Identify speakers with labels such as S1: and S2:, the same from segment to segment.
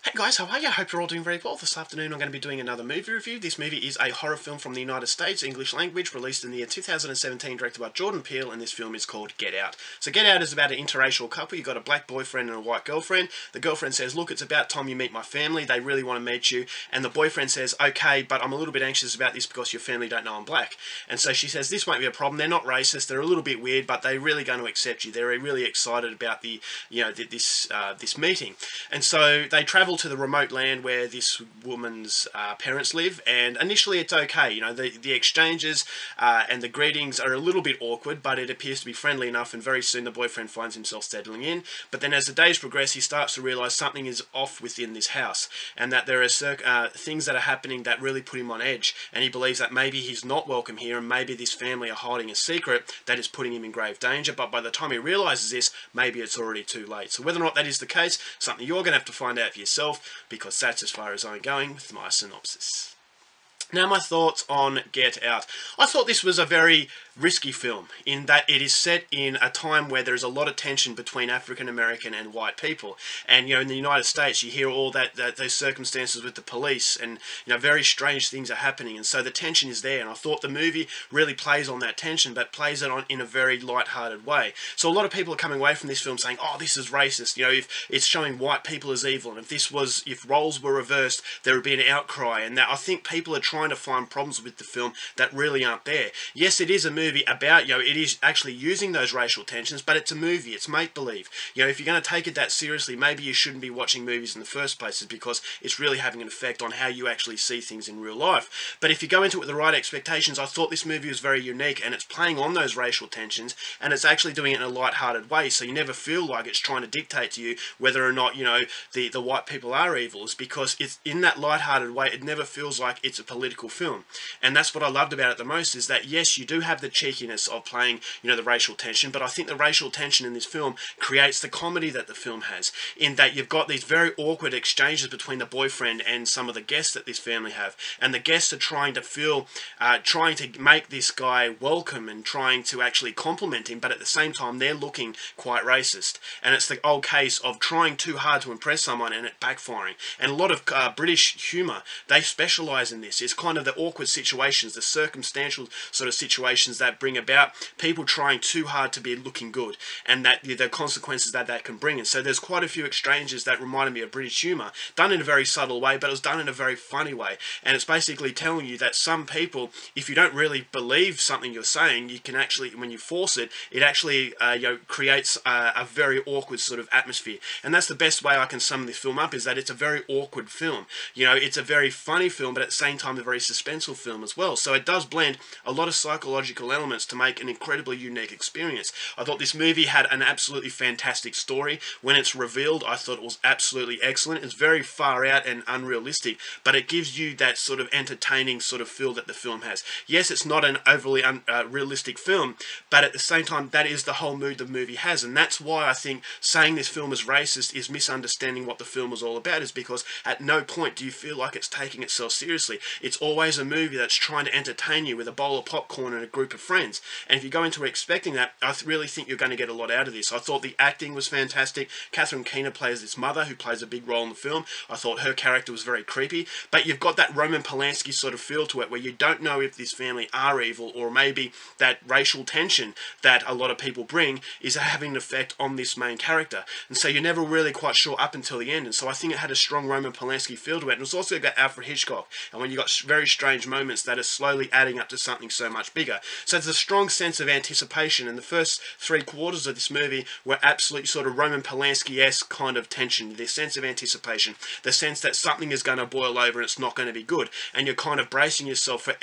S1: Hey guys, how are you? I hope you're all doing very well. This afternoon I'm going to be doing another movie review. This movie is a horror film from the United States, English language, released in the year 2017, directed by Jordan Peele, and this film is called Get Out. So Get Out is about an interracial couple. You've got a black boyfriend and a white girlfriend. The girlfriend says, look, it's about time you meet my family. They really want to meet you. And the boyfriend says, okay, but I'm a little bit anxious about this because your family don't know I'm black. And so she says, this won't be a problem. They're not racist. They're a little bit weird, but they're really going to accept you. They're really excited about this meeting. And so they travel to the remote land where this woman's parents live, and initially it's okay. You know, the exchanges and the greetings are a little bit awkward, but it appears to be friendly enough, and very soon the boyfriend finds himself settling in. But then as the days progress, he starts to realise something is off within this house, and that there are things that are happening that really put him on edge, and he believes that maybe he's not welcome here, and maybe this family are hiding a secret that is putting him in grave danger. But by the time he realises this, maybe it's already too late. So whether or not that is the case, something you're going to have to find out for yourself, because that's as far as I'm going with my synopsis. Now, my thoughts on Get Out. I thought this was a very risky film in that it is set in a time where there's a lot of tension between African American and white people, and in the United States you hear all those circumstances with the police, and very strange things are happening, and so the tension is there. And I thought the movie really plays on that tension, but plays it on in a very light-hearted way. So a lot of people are coming away from this film saying, oh, this is racist, if it's showing white people as evil, and if roles were reversed there would be an outcry. And that I think people are trying to find problems with the film that really aren't there. Yes, it is a movie about, it is actually using those racial tensions, but it's a movie, it's make-believe. If you're going to take it that seriously, maybe you shouldn't be watching movies in the first place, because it's really having an effect on how you actually see things in real life. But if you go into it with the right expectations, I thought this movie was very unique, and it's playing on those racial tensions, and it's actually doing it in a light-hearted way, so you never feel like it's trying to dictate to you whether or not, the white people are evil. It's because it's in that light-hearted way, it never feels like it's a political film. And that's what I loved about it the most, is that yes, you do have the cheekiness of playing, the racial tension, but I think the racial tension in this film creates the comedy that the film has, in that you've got these very awkward exchanges between the boyfriend and some of the guests that this family have, and the guests are trying to make this guy welcome and trying to actually compliment him, but at the same time they're looking quite racist. And it's the old case of trying too hard to impress someone and it backfiring. And a lot of British humour, they specialise in this. It's kind of the awkward situations, the circumstantial sort of situations that bring about people trying too hard to be looking good, and that the consequences that can bring. And so there's quite a few exchanges that reminded me of British humour, done in a very subtle way, but it was done in a very funny way. And it's basically telling you that some people, if you don't really believe something you're saying, you can actually, when you force it, it actually creates a very awkward sort of atmosphere. And that's the best way I can sum this film up, is that it's a very awkward film. It's a very funny film, but at the same time a very suspenseful film as well. So it does blend a lot of psychological elements to make an incredibly unique experience. I thought this movie had an absolutely fantastic story. When it's revealed, I thought it was absolutely excellent. It's very far out and unrealistic, but it gives you that sort of entertaining sort of feel that the film has. Yes, it's not an overly realistic film, but at the same time, that is the whole mood the movie has, and that's why I think saying this film is racist is misunderstanding what the film was all about, is because at no point do you feel like it's taking itself seriously. It's always a movie that's trying to entertain you with a bowl of popcorn and a group of friends. And if you go into it expecting that, I really think you're going to get a lot out of this. I thought the acting was fantastic. Catherine Keener plays this mother who plays a big role in the film. I thought her character was very creepy. But you've got that Roman Polanski sort of feel to it, where you don't know if this family are evil, or maybe that racial tension that a lot of people bring is having an effect on this main character. And so you're never really quite sure up until the end. And so I think it had a strong Roman Polanski feel to it. And it's also got Alfred Hitchcock. And when you've got very strange moments that are slowly adding up to something so much bigger. So there's a strong sense of anticipation, and the first 3/4 of this movie were absolutely sort of Roman Polanski-esque kind of tension, the sense of anticipation, the sense that something is going to boil over and it's not going to be good, and you're kind of bracing yourself for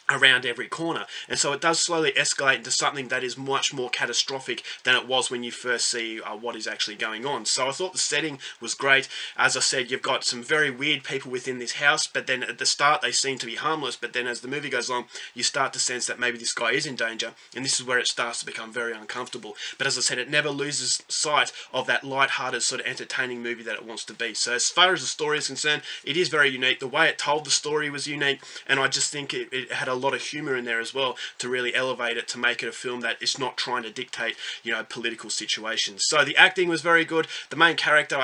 S1: around every corner. And so it does slowly escalate into something that is much more catastrophic than it was when you first see what is actually going on. So I thought the setting was great. As I said, you've got some very weird people within this house, but then at the start they seem to be harmless, but then as the movie goes along, you start to sense that maybe this guy is in danger, and this is where it starts to become very uncomfortable. But as I said, it never loses sight of that light-hearted sort of entertaining movie that it wants to be. So as far as the story is concerned, it is very unique. The way it told the story was unique, and I just think it had a lot of humour in there as well to really elevate it, to make it a film that is not trying to dictate, you know, political situations. So the acting was very good. The main character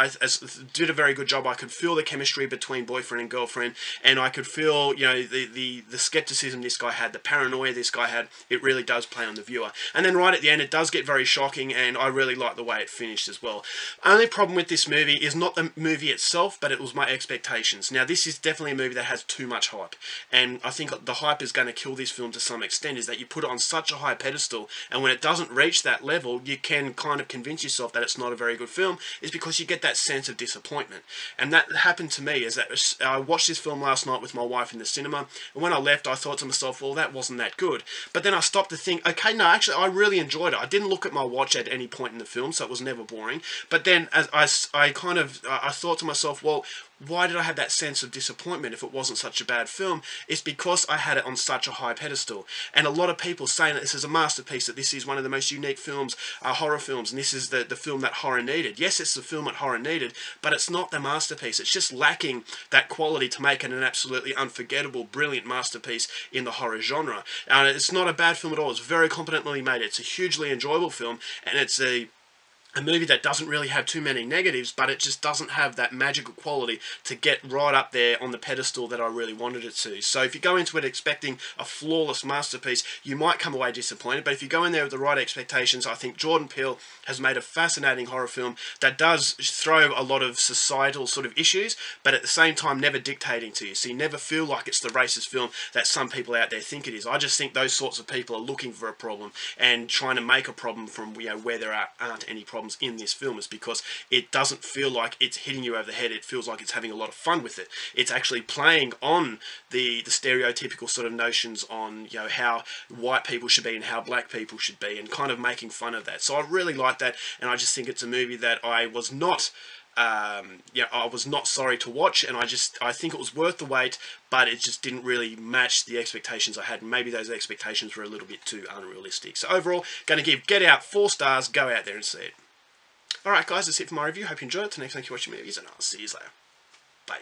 S1: did a very good job. I could feel the chemistry between boyfriend and girlfriend, and I could feel, you know, the skepticism this guy had, the paranoia this guy had. It really does play on the viewer. And then right at the end, it does get very shocking, and I really like the way it finished as well. Only problem with this movie is not the movie itself, but it was my expectations. Now, this is definitely a movie that has too much hype, and I think the hype is going to kill this film to some extent, is that you put it on such a high pedestal, and when it doesn't reach that level, you can kind of convince yourself that it's not a very good film, is because you get that sense of disappointment. And that happened to me, is that I watched this film last night with my wife in the cinema, and when I left, I thought to myself, well, that wasn't that good. But then I stopped to think, okay, no, actually, I really enjoyed it. I didn't look at my watch at any point in the film, so it was never boring. But then as I thought to myself, well, why did I have that sense of disappointment if it wasn't such a bad film? It's because I had it on such a high pedestal. And a lot of people saying that this is a masterpiece, that this is one of the most unique films, horror films, and this is the film that horror needed. Yes, it's the film that horror needed, but it's not the masterpiece. It's just lacking that quality to make it an absolutely unforgettable, brilliant masterpiece in the horror genre. It's not a bad film at all. It's very competently made. It's a hugely enjoyable film, and it's a movie that doesn't really have too many negatives, but it just doesn't have that magical quality to get right up there on the pedestal that I really wanted it to. So if you go into it expecting a flawless masterpiece, you might come away disappointed, but if you go in there with the right expectations, I think Jordan Peele has made a fascinating horror film that does throw a lot of societal sort of issues, but at the same time never dictating to you. So you never feel like it's the racist film that some people out there think it is. I just think those sorts of people are looking for a problem and trying to make a problem from, you know, where there aren't any problems in this film, is because it doesn't feel like it's hitting you over the head. It feels like it's having a lot of fun with it. It's actually playing on the stereotypical sort of notions on, you know, how white people should be and how black people should be, and kind of making fun of that. So I really like that, and I just think it's a movie that I was not I was not sorry to watch, and I think it was worth the wait, but it just didn't really match the expectations I had. Maybe those expectations were a little bit too unrealistic. So overall, going to give Get Out 4 stars. Go out there and see it. Alright guys, that's it for my review. Hope you enjoyed it. Till next time, thank you for watching movies, and I'll see you later. Bye.